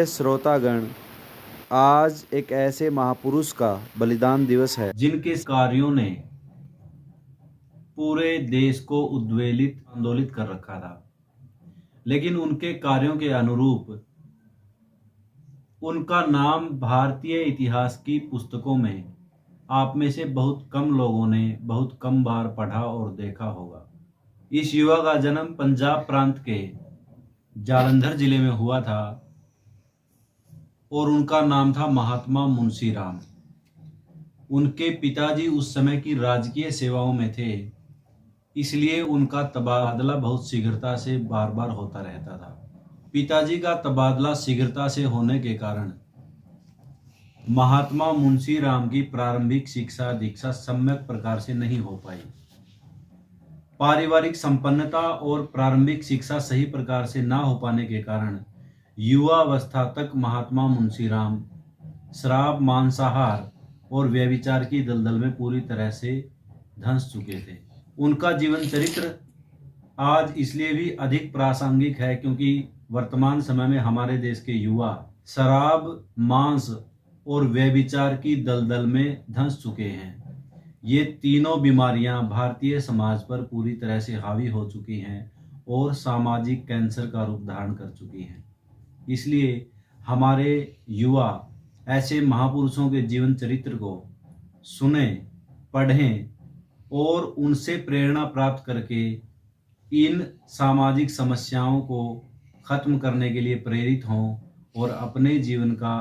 प्रिय श्रोतागण, आज एक ऐसे महापुरुष का बलिदान दिवस है जिनके कार्यों ने पूरे देश को उद्वेलित आंदोलित कर रखा था, लेकिन उनके कार्यों के अनुरूप उनका नाम भारतीय इतिहास की पुस्तकों में आप में से बहुत कम लोगों ने बहुत कम बार पढ़ा और देखा होगा। इस युवा का जन्म पंजाब प्रांत के जालंधर जिले में हुआ था और उनका नाम था महात्मा मुंशी राम। उनके पिताजी उस समय की राजकीय सेवाओं में थे, इसलिए उनका तबादला बहुत शीघ्रता से बार बार होता रहता था। पिताजी का तबादला शीघ्रता से होने के कारण महात्मा मुंशी राम की प्रारंभिक शिक्षा दीक्षा सम्यक प्रकार से नहीं हो पाई। पारिवारिक संपन्नता और प्रारंभिक शिक्षा सही प्रकार से ना हो पाने के कारण युवावस्था तक महात्मा मुंशी राम शराब, मांसाहार और व्यभिचार की दलदल में पूरी तरह से धंस चुके थे। उनका जीवन चरित्र आज इसलिए भी अधिक प्रासंगिक है क्योंकि वर्तमान समय में हमारे देश के युवा शराब, मांस और व्यभिचार की दलदल में धंस चुके हैं। ये तीनों बीमारियां भारतीय समाज पर पूरी तरह से हावी हो चुकी हैं और सामाजिक कैंसर का रूप धारण कर चुकी हैं। इसलिए हमारे युवा ऐसे महापुरुषों के जीवन चरित्र को सुने, पढ़ें और उनसे प्रेरणा प्राप्त करके इन सामाजिक समस्याओं को खत्म करने के लिए प्रेरित हों और अपने जीवन का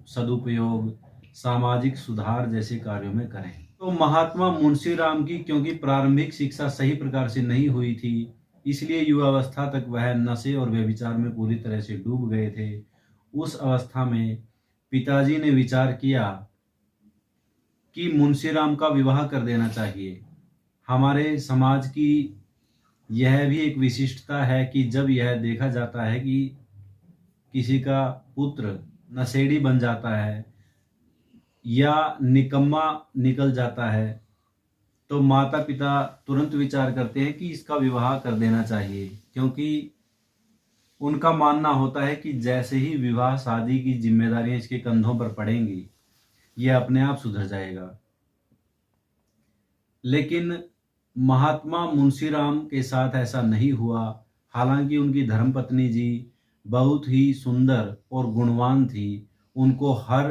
सदुपयोग सामाजिक सुधार जैसे कार्यों में करें। तो महात्मा मुंशी राम की क्योंकि प्रारंभिक शिक्षा सही प्रकार से नहीं हुई थी, इसलिए युवावस्था तक वह नशे और व्यभिचार में पूरी तरह से डूब गए थे। उस अवस्था में पिताजी ने विचार किया कि मुंशी राम का विवाह कर देना चाहिए। हमारे समाज की यह भी एक विशिष्टता है कि जब यह देखा जाता है कि किसी का पुत्र नशेड़ी बन जाता है या निकम्मा निकल जाता है तो माता पिता तुरंत विचार करते हैं कि इसका विवाह कर देना चाहिए, क्योंकि उनका मानना होता है कि जैसे ही विवाह शादी की जिम्मेदारियां इसके कंधों पर पड़ेंगी यह अपने आप सुधर जाएगा। लेकिन महात्मा मुंशी राम के साथ ऐसा नहीं हुआ। हालांकि उनकी धर्मपत्नी जी बहुत ही सुंदर और गुणवान थी, उनको हर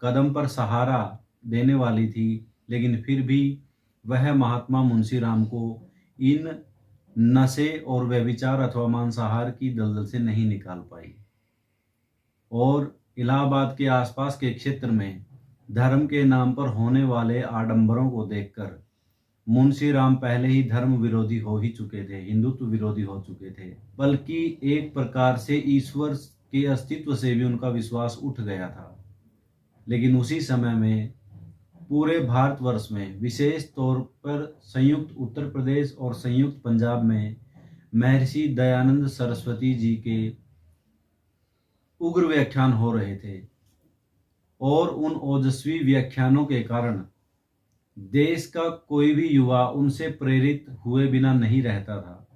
कदम पर सहारा देने वाली थी, लेकिन फिर भी वह महात्मा मुंशी राम को इन नशे और व्यभिचार अथवा मांसाहार की दलदल से नहीं निकाल पाई। और इलाहाबाद के आसपास के क्षेत्र में धर्म के नाम पर होने वाले आडंबरों को देखकर मुंशी राम पहले ही धर्म विरोधी हो ही चुके थे, हिंदुत्व विरोधी हो चुके थे, बल्कि एक प्रकार से ईश्वर के अस्तित्व से भी उनका विश्वास उठ गया था। लेकिन उसी समय में पूरे भारतवर्ष में, विशेष तौर पर संयुक्त उत्तर प्रदेश और संयुक्त पंजाब में महर्षि दयानंद सरस्वती जी के उग्र व्याख्यान हो रहे थे और उन ओजस्वी व्याख्यानों के कारण देश का कोई भी युवा उनसे प्रेरित हुए बिना नहीं रहता था।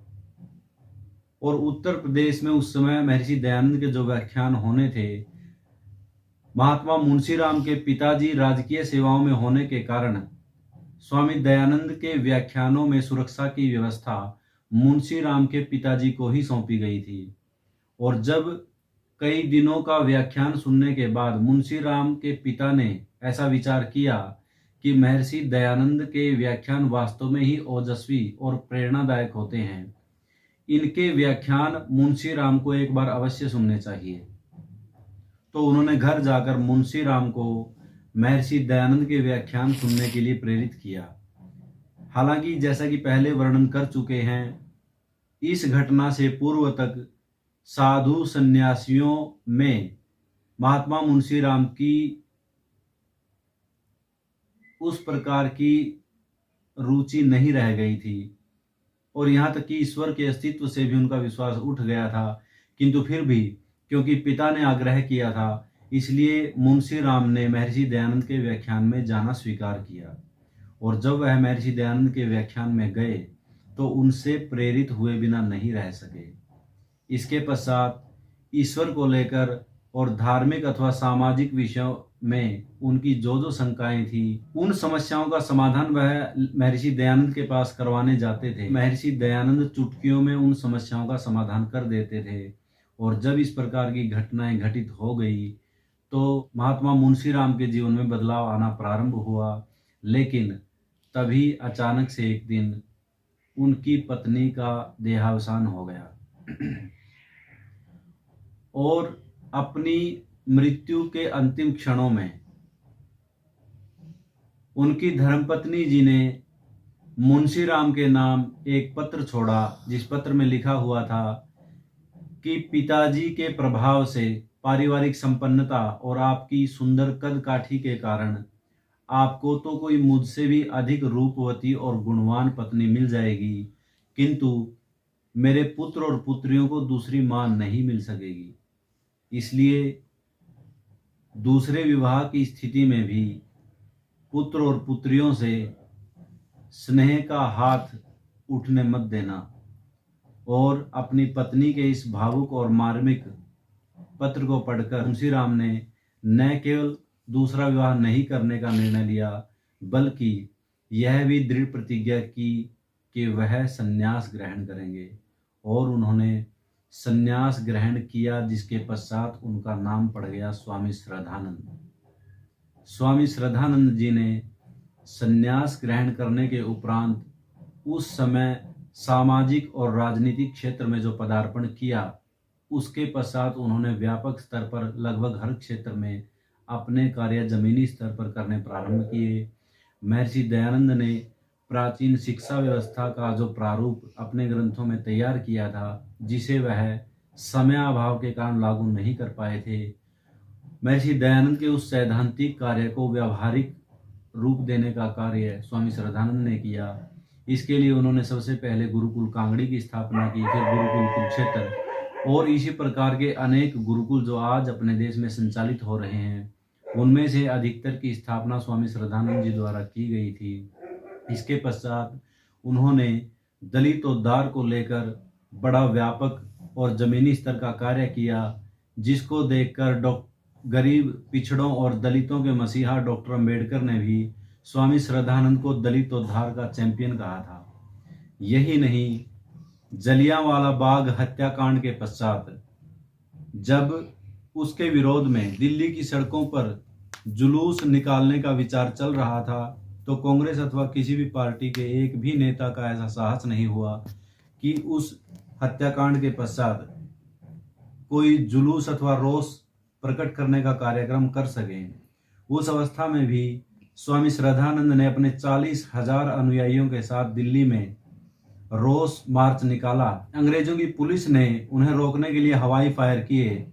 और उत्तर प्रदेश में उस समय महर्षि दयानंद के जो व्याख्यान होने थे, महात्मा मुंशी राम के पिताजी राजकीय सेवाओं में होने के कारण स्वामी दयानंद के व्याख्यानों में सुरक्षा की व्यवस्था मुंशी राम के पिताजी को ही सौंपी गई थी। और जब कई दिनों का व्याख्यान सुनने के बाद मुंशी राम के पिता ने ऐसा विचार किया कि महर्षि दयानंद के व्याख्यान वास्तव में ही ओजस्वी और प्रेरणादायक होते हैं, इनके व्याख्यान मुंशी राम को एक बार अवश्य सुनने चाहिए। तो उन्होंने घर जाकर मुंशी राम को महर्षि दयानंद के व्याख्यान सुनने के लिए प्रेरित किया। हालांकि जैसा कि पहले वर्णन कर चुके हैं, इस घटना से पूर्व तक साधु सन्यासियों में महात्मा मुंशी राम की उस प्रकार की रुचि नहीं रह गई थी और यहाँ तक कि ईश्वर के अस्तित्व से भी उनका विश्वास उठ गया था। किंतु फिर भी क्योंकि पिता ने आग्रह किया था, इसलिए मुंशी राम ने महर्षि दयानंद के व्याख्यान में जाना स्वीकार किया। और जब वह महर्षि दयानंद के व्याख्यान में गए तो उनसे प्रेरित हुए बिना नहीं रह सके। इसके पश्चात ईश्वर को लेकर और धार्मिक अथवा सामाजिक विषयों में उनकी जो शंकाएं थी, उन समस्याओं का समाधान वह महर्षि दयानंद के पास करवाने जाते थे। महर्षि दयानंद चुटकियों में उन समस्याओं का समाधान कर देते थे। और जब इस प्रकार की घटनाएं घटित हो गई तो महात्मा मुंशीराम के जीवन में बदलाव आना प्रारंभ हुआ। लेकिन तभी अचानक से एक दिन उनकी पत्नी का देहावसान हो गया और अपनी मृत्यु के अंतिम क्षणों में उनकी धर्मपत्नी जी ने मुंशीराम के नाम एक पत्र छोड़ा, जिस पत्र में लिखा हुआ था कि पिताजी के प्रभाव से, पारिवारिक संपन्नता और आपकी सुंदर कद काठी के कारण आपको तो कोई मुझसे भी अधिक रूपवती और गुणवान पत्नी मिल जाएगी, किंतु मेरे पुत्र और पुत्रियों को दूसरी मां नहीं मिल सकेगी। इसलिए दूसरे विवाह की स्थिति में भी पुत्र और पुत्रियों से स्नेह का हाथ उठने मत देना। और अपनी पत्नी के इस भावुक और मार्मिक पत्र को पढ़कर मुंशीराम ने न केवल दूसरा विवाह नहीं करने का निर्णय लिया, बल्कि यह भी दृढ़ प्रतिज्ञा की कि वह संन्यास ग्रहण करेंगे। और उन्होंने संन्यास ग्रहण किया, जिसके पश्चात उनका नाम पड़ गया स्वामी श्रद्धानंद। स्वामी श्रद्धानंद जी ने संन्यास ग्रहण करने के उपरांत उस समय सामाजिक और राजनीतिक क्षेत्र में जो पदार्पण किया, उसके पश्चात उन्होंने व्यापक स्तर पर लगभग हर क्षेत्र में अपने कार्य जमीनी स्तर पर करने प्रारंभ किए। महर्षि दयानंद ने प्राचीन शिक्षा व्यवस्था का जो प्रारूप अपने ग्रंथों में तैयार किया था, जिसे वह समयाभाव के कारण लागू नहीं कर पाए थे, महर्षि दयानंद के उस सैद्धांतिक कार्य को व्यावहारिक रूप देने का कार्य स्वामी श्रद्धानंद ने किया। इसके लिए उन्होंने सबसे पहले गुरुकुल कांगड़ी की स्थापना की, फिर गुरुकुल कुरुक्षेत्र और इसी प्रकार के अनेक गुरुकुल जो आज अपने देश में संचालित हो रहे हैं, उनमें से अधिकतर की स्थापना स्वामी श्रद्धानंद जी द्वारा की गई थी। इसके पश्चात उन्होंने दलितोद्धार को लेकर बड़ा व्यापक और जमीनी स्तर का कार्य किया, जिसको देखकर गरीब, पिछड़ों और दलितों के मसीहा डॉक्टर अंबेडकर ने भी स्वामी श्रद्धानंद को दलितोद्धार का चैंपियन कहा था। यही नहीं, जलियांवाला बाग हत्याकांड के पश्चात जब उसके विरोध में दिल्ली की सड़कों पर जुलूस निकालने का विचार चल रहा था, तो कांग्रेस अथवा किसी भी पार्टी के एक भी नेता का ऐसा साहस नहीं हुआ कि उस हत्याकांड के पश्चात कोई जुलूस अथवा रोष प्रकट करने का कार्यक्रम कर सके। उस अवस्था में भी स्वामी श्रद्धानंद ने अपने 40,000 अनुयायियों के साथ दिल्ली में रोष मार्च निकाला। अंग्रेजों की पुलिस ने उन्हें रोकने के लिए हवाई फायर किए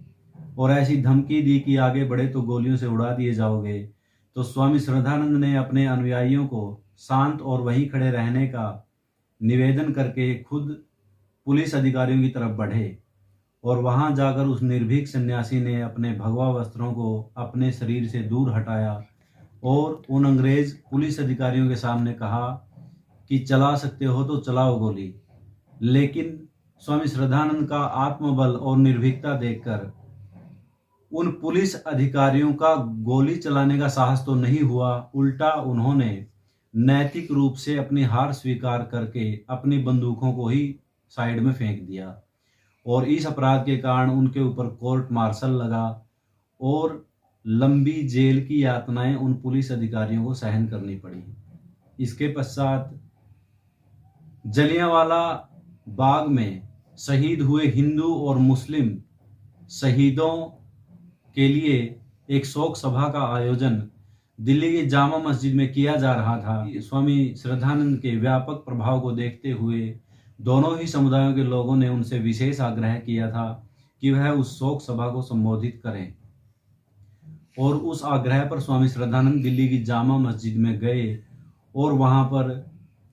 और ऐसी धमकी दी कि आगे बढ़े तो गोलियों से उड़ा दिए जाओगे। तो स्वामी श्रद्धानंद ने अपने अनुयायियों को शांत और वहीं खड़े रहने का निवेदन करके खुद पुलिस अधिकारियों की तरफ बढ़े और वहां जाकर उस निर्भीक सन्यासी ने अपने भगवा वस्त्रों को अपने शरीर से दूर हटाया और उन अंग्रेज पुलिस अधिकारियों के सामने कहा कि चला सकते हो तो चलाओ गोली। लेकिन स्वामी श्रद्धानंद का आत्मबल और निर्भीकता देखकर उन पुलिस अधिकारियों का गोली चलाने का साहस तो नहीं हुआ, उल्टा उन्होंने नैतिक रूप से अपनी हार स्वीकार करके अपनी बंदूकों को ही साइड में फेंक दिया और इस अपराध के कारण उनके ऊपर कोर्ट मार्शल लगा और लंबी जेल की यातनाएं उन पुलिस अधिकारियों को सहन करनी पड़ी। इसके पश्चात जलियांवाला बाग में शहीद हुए हिंदू और मुस्लिम शहीदों के लिए एक शोक सभा का आयोजन दिल्ली की जामा मस्जिद में किया जा रहा था। स्वामी श्रद्धानंद के व्यापक प्रभाव को देखते हुए दोनों ही समुदायों के लोगों ने उनसे विशेष आग्रह किया था कि वह उस शोक सभा को संबोधित करें और उस आग्रह पर स्वामी श्रद्धानंद दिल्ली की जामा मस्जिद में गए और वहां पर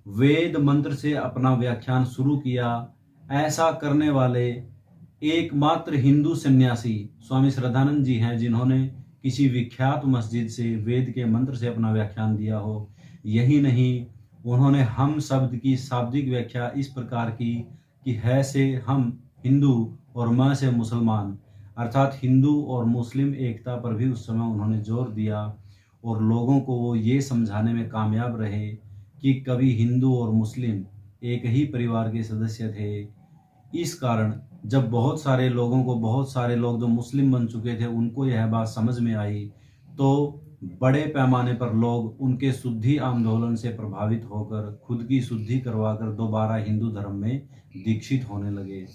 वेद मंत्र से अपना व्याख्यान शुरू किया। ऐसा करने वाले एकमात्र हिंदू सन्यासी स्वामी श्रद्धानंद जी हैं, जिन्होंने किसी विख्यात मस्जिद से वेद के मंत्र से अपना व्याख्यान दिया हो। यही नहीं, उन्होंने हम शब्द की शाब्दिक व्याख्या इस प्रकार की कि है से हम हिंदू और मैं से मुसलमान, अर्थात हिंदू और मुस्लिम एकता पर भी उस समय उन्होंने जोर दिया और लोगों को वो ये समझाने में कामयाब रहे कि कभी हिंदू और मुस्लिम एक ही परिवार के सदस्य थे। इस कारण जब बहुत सारे लोग जो मुस्लिम बन चुके थे उनको यह बात समझ में आई, तो बड़े पैमाने पर लोग उनके शुद्धि आंदोलन से प्रभावित होकर खुद की शुद्धि करवाकर दोबारा हिंदू धर्म में दीक्षित होने लगे।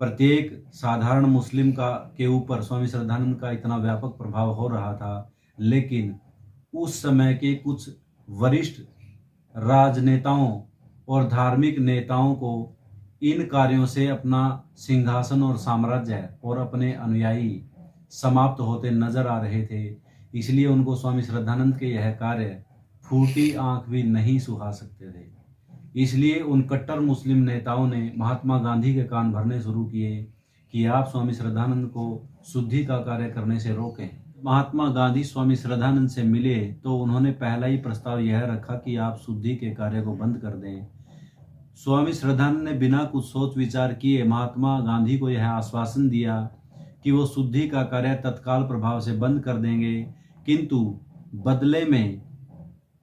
प्रत्येक साधारण मुस्लिम के ऊपर स्वामी श्रद्धानंद का इतना व्यापक प्रभाव हो रहा था, लेकिन उस समय के कुछ वरिष्ठ राजनेताओं और धार्मिक नेताओं को इन कार्यों से अपना सिंहासन और साम्राज्य और अपने अनुयायी समाप्त होते नजर आ रहे थे। इसलिए उनको स्वामी श्रद्धानंद के यह कार्य फूटी आंख भी नहीं सुहा सकते थे। इसलिए उन कट्टर मुस्लिम नेताओं ने महात्मा गांधी के कान भरने शुरू किए कि आप स्वामी श्रद्धानंद को शुद्धि का कार्य करने से रोकें। महात्मा गांधी स्वामी श्रद्धानंद से मिले तो उन्होंने पहला ही प्रस्ताव यह रखा कि आप शुद्धि के कार्य को बंद कर दें। स्वामी श्रद्धानंद ने बिना कुछ सोच विचार किए महात्मा गांधी को यह आश्वासन दिया कि वो शुद्धि का कार्य तत्काल प्रभाव से बंद कर देंगे, किंतु बदले में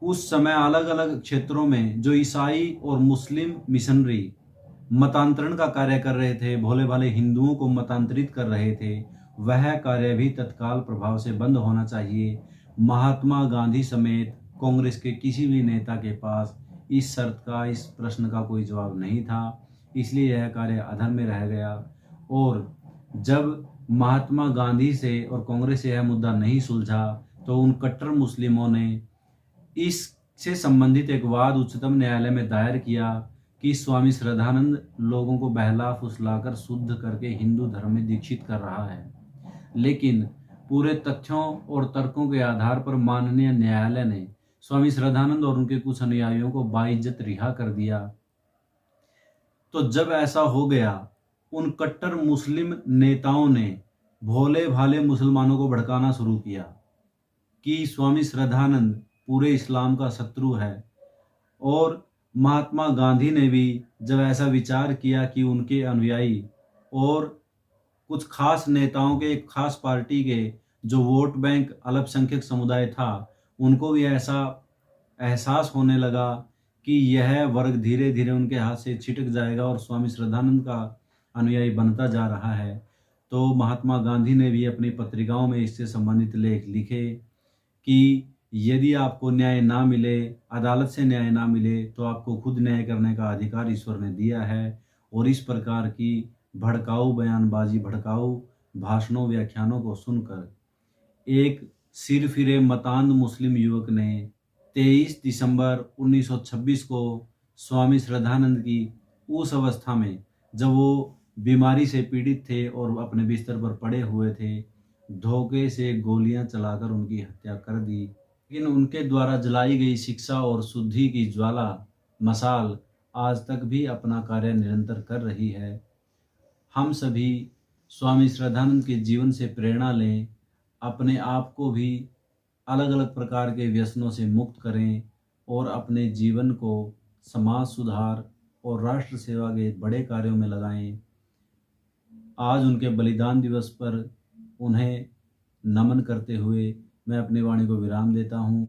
उस समय अलग अलग क्षेत्रों में जो ईसाई और मुस्लिम मिशनरी मतांतरण का कार्य कर रहे थे, भोले भाले हिंदुओं को मतांतरित कर रहे थे, वह कार्य भी तत्काल प्रभाव से बंद होना चाहिए। महात्मा गांधी समेत कांग्रेस के किसी भी नेता के पास इस प्रश्न का कोई जवाब नहीं था। इसलिए यह कार्य अधर में रह गया। और जब महात्मा गांधी से और कांग्रेस से यह मुद्दा नहीं सुलझा तो उन कट्टर मुस्लिमों ने इससे संबंधित एक वाद उच्चतम न्यायालय में दायर किया कि स्वामी श्रद्धानंद लोगों को बहला फुसलाकर शुद्ध करके हिंदू धर्म में दीक्षित कर रहा है। लेकिन पूरे तथ्यों और तर्कों के आधार पर माननीय न्यायालय ने स्वामी श्रद्धानंद और उनके कुछ अनुयायियों को बाइज्जत रिहा कर दिया। तो जब ऐसा हो गया, उन कट्टर मुस्लिम नेताओं ने भोले भाले मुसलमानों को भड़काना शुरू किया कि स्वामी श्रद्धानंद पूरे इस्लाम का शत्रु है। और महात्मा गांधी ने भी जब ऐसा विचार किया कि उनके अनुयायी और कुछ खास नेताओं के एक खास पार्टी के जो वोट बैंक अल्पसंख्यक समुदाय था, उनको भी ऐसा एहसास होने लगा कि यह वर्ग धीरे धीरे उनके हाथ से छिटक जाएगा और स्वामी श्रद्धानंद का अनुयायी बनता जा रहा है, तो महात्मा गांधी ने भी अपनी पत्रिकाओं में इससे संबंधित लेख लिखे कि यदि आपको न्याय ना मिले, अदालत से न्याय ना मिले, तो आपको खुद न्याय करने का अधिकार ईश्वर ने दिया है। और इस प्रकार की भड़काऊ बयानबाजी, भड़काऊ भाषणों, व्याख्यानों को सुनकर एक सिर फिरे मतांध मुस्लिम युवक ने 23 दिसंबर 1926 को स्वामी श्रद्धानंद की उस अवस्था में जब वो बीमारी से पीड़ित थे और अपने बिस्तर पर पड़े हुए थे, धोखे से गोलियां चलाकर उनकी हत्या कर दी। लेकिन उनके द्वारा जलाई गई शिक्षा और शुद्धि की ज्वाला मशाल आज तक भी अपना कार्य निरंतर कर रही है। हम सभी स्वामी श्रद्धानंद के जीवन से प्रेरणा लें, अपने आप को भी अलग अलग प्रकार के व्यसनों से मुक्त करें और अपने जीवन को समाज सुधार और राष्ट्र सेवा के बड़े कार्यों में लगाएं। आज उनके बलिदान दिवस पर उन्हें नमन करते हुए मैं अपनी वाणी को विराम देता हूँ।